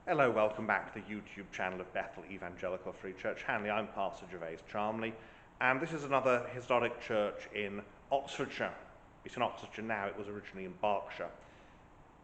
Hello, welcome back to the YouTube channel of Bethel Evangelical Free Church Hanley. I'm Pastor Gervais Charmley, and this is another historic church in Oxfordshire. It's in Oxfordshire now, it was originally in Berkshire.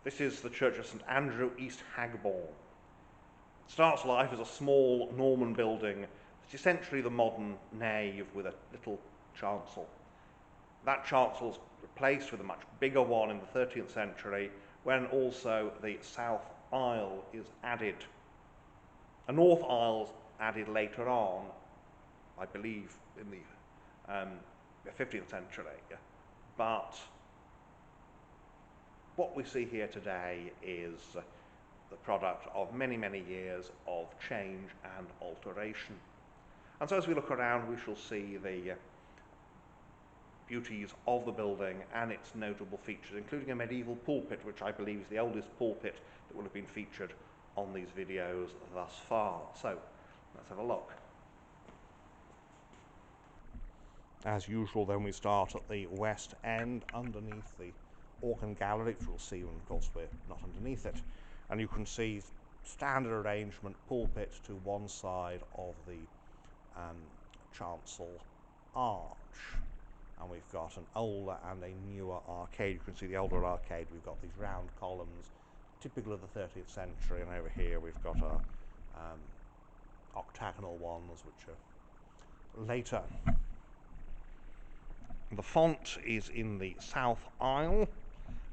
This is the Church of St Andrew, East Hagbourne. It starts life as a small Norman building. It's essentially the modern nave with a little chancel. That chancel was replaced with a much bigger one in the 13th century, when also the south aisle is added. A north aisle is added later on, I believe, in the 15th century. But what we see here today is the product of many, many years of change and alteration. And so as we look around, we shall see the beauties of the building and its notable features, including a medieval pulpit, which I believe is the oldest pulpit that will have been featured on these videos thus far. So let's have a look. As usual, then, we start at the west end underneath the organ gallery, which we'll see when, of course, we're not underneath it. And you can see standard arrangement pulpit to one side of the chancel arch. And we've got an older and a newer arcade. You can see the older arcade, we've got these round columns, typical of the 13th century, and over here we've got our octagonal ones, which are later. The font is in the south aisle,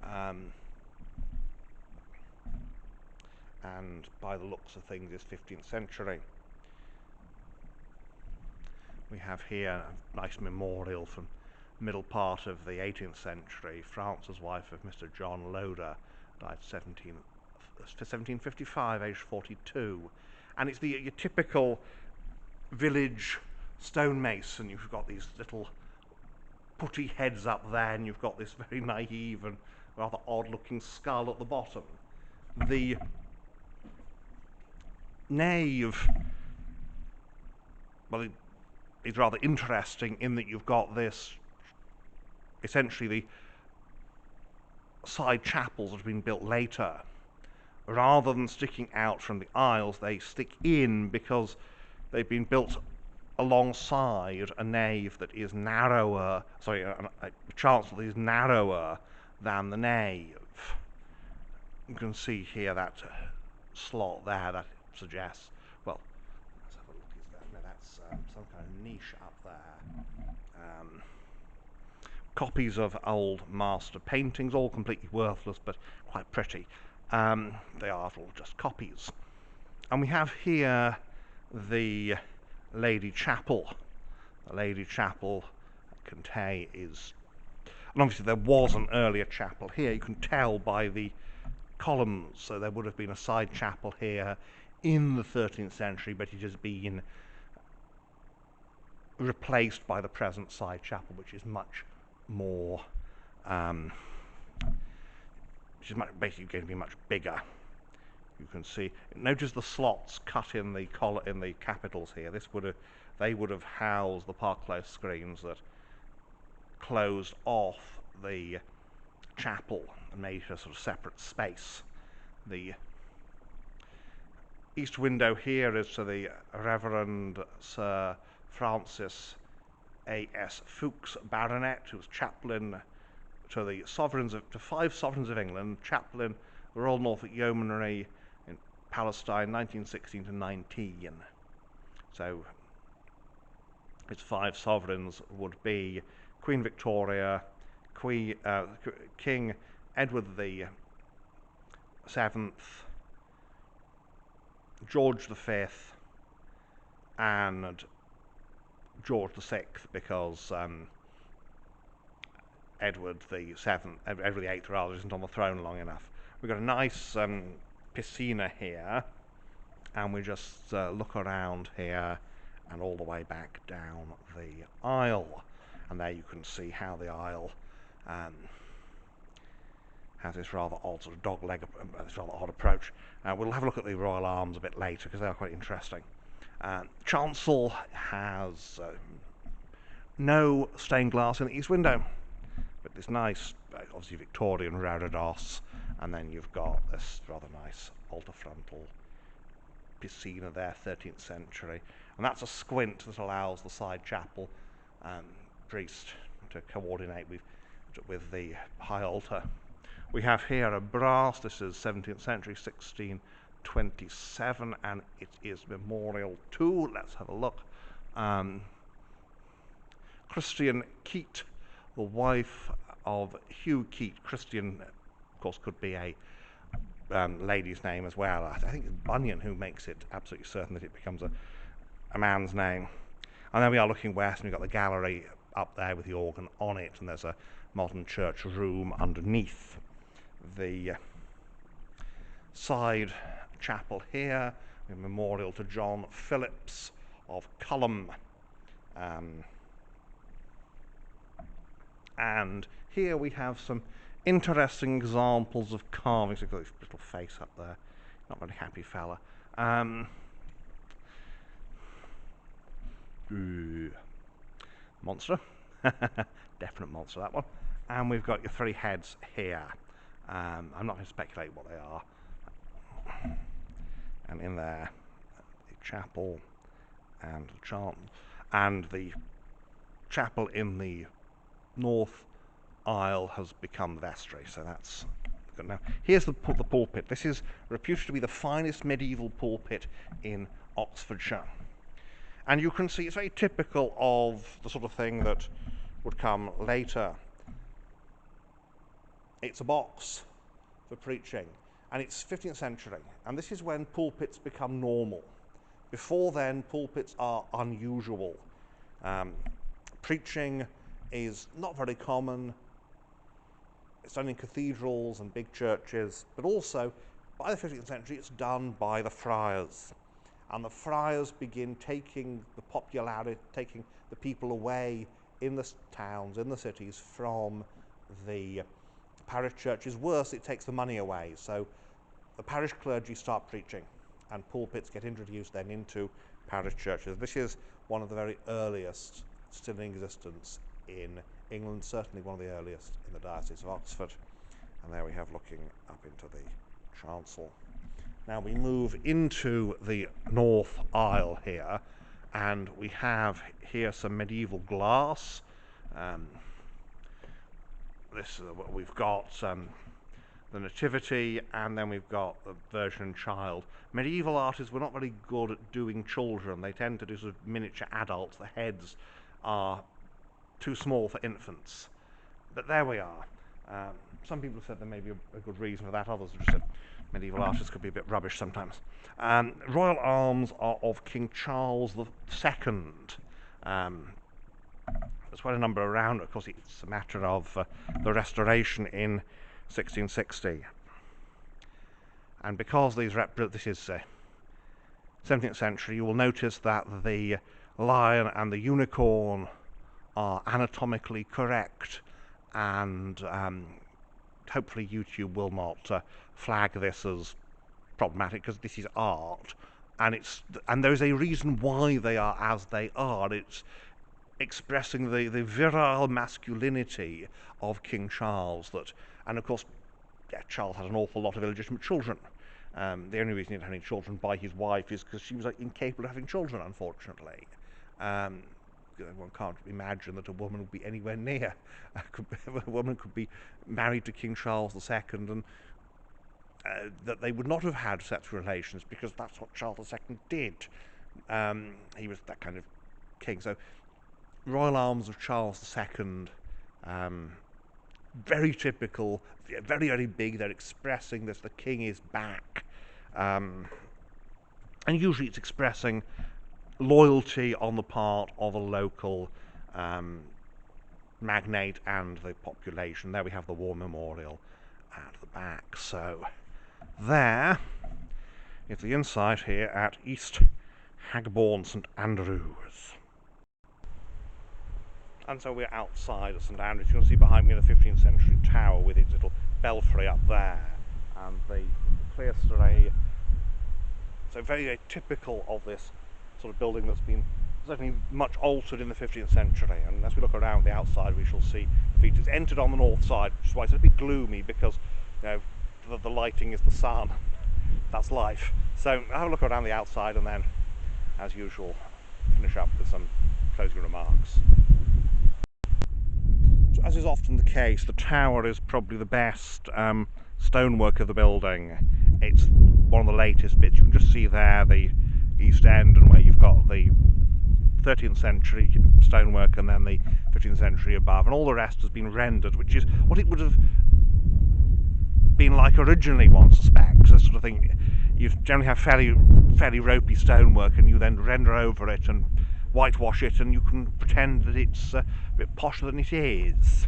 and by the looks of things is 15th century. We have here a nice memorial from middle part of the 18th century. Frances, wife of Mr. John Loder, died 1755, aged 42. And it's your typical village stonemason. You've got these little putty heads up there, and you've got this very naive and rather odd-looking skull at the bottom. The nave, well, it's rather interesting in that you've got this, essentially the side chapels that have been built later. Rather than sticking out from the aisles, they stick in because they've been built alongside a nave that is narrower, a chancel that is narrower than the nave. You can see here that slot there, that suggests, well, let's have a look, is that, no, that's some kind of niche up there. Copies of old master paintings, all completely worthless but quite pretty. They are all just copies. And we have here the Lady Chapel. The Lady Chapel at Contay is, and obviously there was an earlier chapel here. You can tell by the columns, so there would have been a side chapel here in the 13th century, but it has been replaced by the present side chapel, which is much more, which is basically going to be much bigger. You can see, notice the slots cut in the capitals here. They would have housed the park close screens that closed off the chapel and made it a sort of separate space. The east window here is to the Reverend Sir Francis A.S. Fuchs, Baronet, who was chaplain to the to 5 sovereigns of England, chaplain the Royal Norfolk Yeomanry in Palestine, 1916 to 19. So its 5 sovereigns would be Queen Victoria, King Edward the Seventh, George the V, and George the Sixth, because Edward the Eighth rather, isn't on the throne long enough. We've got a nice piscina here, and we just look around here and all the way back down the aisle, and there you can see how the aisle has this rather odd sort of dog-leg, this rather odd approach. We'll have a look at the royal arms a bit later because they are quite interesting. Chancel has no stained glass in the east window, but this nice, obviously Victorian reredos, and then you've got this rather nice altar frontal piscina there, 13th century. And that's a squint that allows the side chapel priest to coordinate with the high altar. We have here a brass. This is 17th century, 1627, and it is memorial to, let's have a look, Christian Keat, the wife of Hugh Keat. Christian, of course, could be a lady's name as well. I think it's Bunyan who makes it absolutely certain that it becomes a man's name. And then we are looking west, and we've got the gallery up there with the organ on it, and there's a modern church room underneath. The side chapel here, a memorial to John Phillips of Cullum. And here we have some interesting examples of carvings. We've got this little face up there, not very happy fella. Monster, definite monster, that one. And we've got your three heads here. I'm not going to speculate what they are. And in there, the chapel and the chant, and the chapel in the north aisle has become vestry, so that's good. Now, here's the pulpit. This is reputed to be the finest medieval pulpit in Oxfordshire. And you can see it's very typical of the sort of thing that would come later. It's a box for preaching, and it's 15th century, and this is when pulpits become normal. Before then, pulpits are unusual. Preaching is not very common. It's done in cathedrals and big churches, but also by the 15th century it's done by the friars. And the friars begin taking the popularity, taking the people away in the towns, in the cities, from the parish churches. Worse, it takes the money away. So the parish clergy start preaching, and pulpits get introduced then into parish churches. This is one of the very earliest still in existence in England, certainly one of the earliest in the Diocese of Oxford. And there we have looking up into the chancel. Now we move into the north aisle here, and we have here some medieval glass. We've got the Nativity, and then we've got the Virgin and Child. Medieval artists were not very good at doing children. They tend to do sort of miniature adults. The heads are too small for infants. But there we are. Some people have said there may be a good reason for that. Others have just said medieval artists could be a bit rubbish sometimes. Royal arms are of King Charles II. There's quite a number around. Of course, it's a matter of the restoration in 1660. And because this is 17th century, you will notice that the lion and the unicorn are anatomically correct, and hopefully YouTube will not flag this as problematic, because this is art, and there is a reason why they are as they are. It's expressing the virile masculinity of King Charles, and of course, Charles had an awful lot of illegitimate children. The only reason he didn't have any children by his wife is because she was incapable of having children, unfortunately. One can't imagine that a woman would be anywhere near. A woman could be married to King Charles II, and that they would not have had sexual relations, because that's what Charles II did. He was that kind of king. So, royal arms of Charles II, very typical, very, very big. They're expressing this, the king is back. And usually it's expressing loyalty on the part of a local magnate and the population. There we have the war memorial at the back. So there is the inside here at East Hagbourne, St Andrews. And so we're outside of St Andrews. You can see behind me the 15th century tower with its little belfry up there, and the clerestory. So very, very typical of this sort of building that's been certainly much altered in the 15th century. And as we look around the outside, we shall see the features. Entered on the north side, which is why it's a bit gloomy, because the lighting is the sun. that's life. So I'll have a look around the outside and then, as usual, finish up with some closing remarks. So, as is often the case, the tower is probably the best stonework of the building. It's one of the latest bits. You can just see there the east end, and where you've got the 13th century stonework and then the 15th century above, and all the rest has been rendered, which is what it would have been like originally, one suspects. This sort of thing, you generally have fairly ropey stonework, and you then render over it and whitewash it, and you can pretend that it's a bit posher than it is.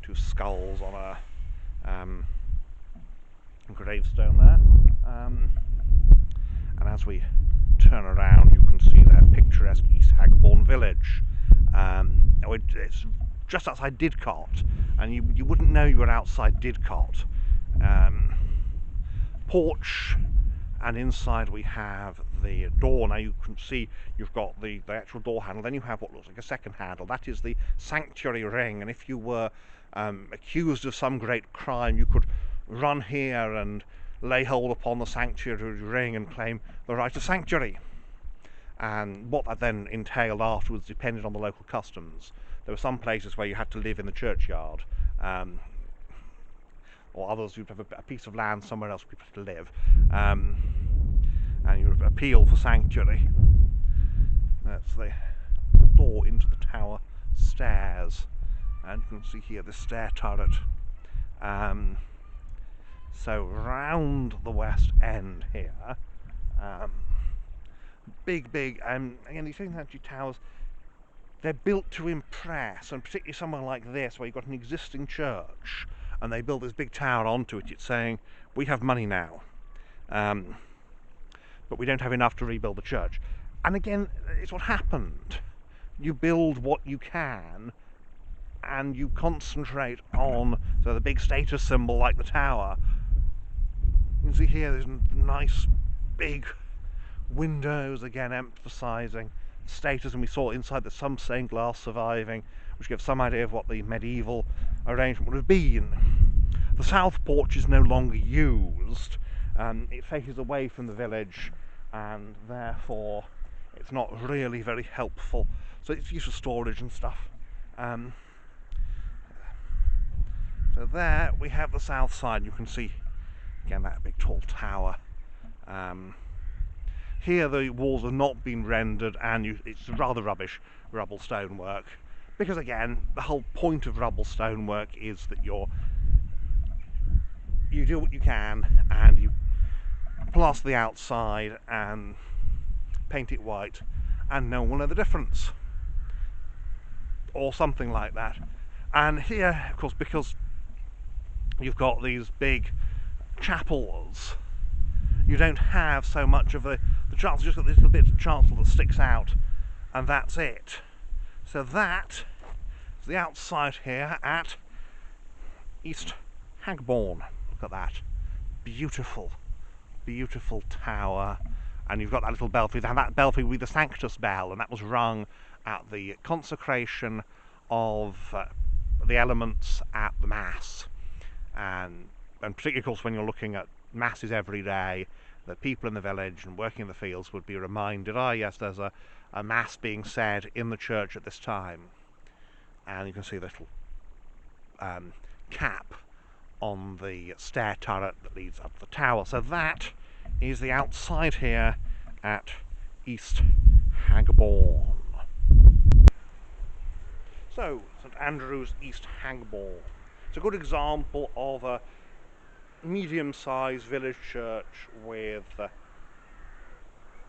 Two skulls on a gravestone there, and as we turn around, you can see that picturesque East Hagbourne village. It's just outside Didcot, and you wouldn't know you were outside Didcot. Porch, and inside we have the door. Now you can see you've got the actual door handle, then you have what looks like a second handle. That is the sanctuary ring, and if you were accused of some great crime, you could run here and lay hold upon the sanctuary ring and claim the right of sanctuary. And what that then entailed afterwards depended on the local customs. There were some places where you had to live in the churchyard, or others you'd have a piece of land somewhere else for people to live, and you would appeal for sanctuary. That's the door into the tower stairs, and you can see here the stair turret. So round the west end here, big, again, these 15th century towers, they're built to impress, and particularly somewhere like this where you've got an existing church and they build this big tower onto it. It's saying, we have money now, but we don't have enough to rebuild the church. And again, it's what happened. You build what you can, and you concentrate on the big status symbol like the tower. You can see here there's nice big windows, again emphasising status, and we saw inside there's some stained glass surviving, which gives some idea of what the medieval arrangement would have been. The south porch is no longer used. It faces away from the village, and therefore it's not really very helpful. So it's used for storage and stuff. So there we have the south side. You can see again that big tall tower. Here the walls have not been rendered, and it's rather rubbish rubble stonework, because again the whole point of rubble stonework is that you do what you can, and you plaster the outside and paint it white, and no one will know the difference, or something like that. And here, of course, because you've got these big chapels, you don't have so much of the chancel. Just got this little bit of chancel that sticks out, and that's it. So that is the outside here at East Hagbourne. Look at that, beautiful tower, and you've got that little belfry, and that belfry with the Sanctus bell, and that was rung at the consecration of the elements at the Mass, and particularly, of course, when you're looking at masses every day, the people in the village and working in the fields would be reminded, yes, there's a mass being said in the church at this time. And you can see the little cap on the stair turret that leads up the tower. So that is the outside here at East Hagbourne. So, St Andrew's, East Hagbourne. It's a good example of a medium-sized village church with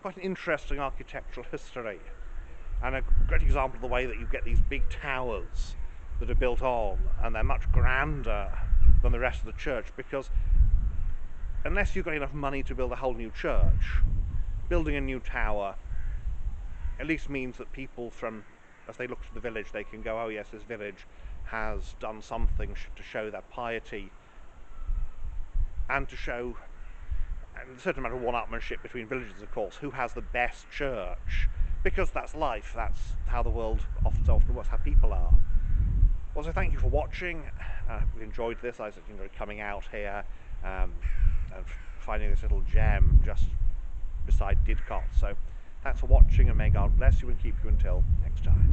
quite an interesting architectural history, and a great example of the way that you get these big towers that are built on, and they're much grander than the rest of the church, because unless you've got enough money to build a whole new church, building a new tower at least means that people from, as they look to the village, they can go, oh yes, this village has done something to show their piety, and to show a certain amount of one-upmanship between villages, of course, who has the best church, because that's life, that's how the world often works, how people are. Well, so thank you for watching. If you enjoyed this, I enjoyed coming out here, and finding this little gem just beside Didcot. So thanks for watching, and may God bless you and keep you until next time.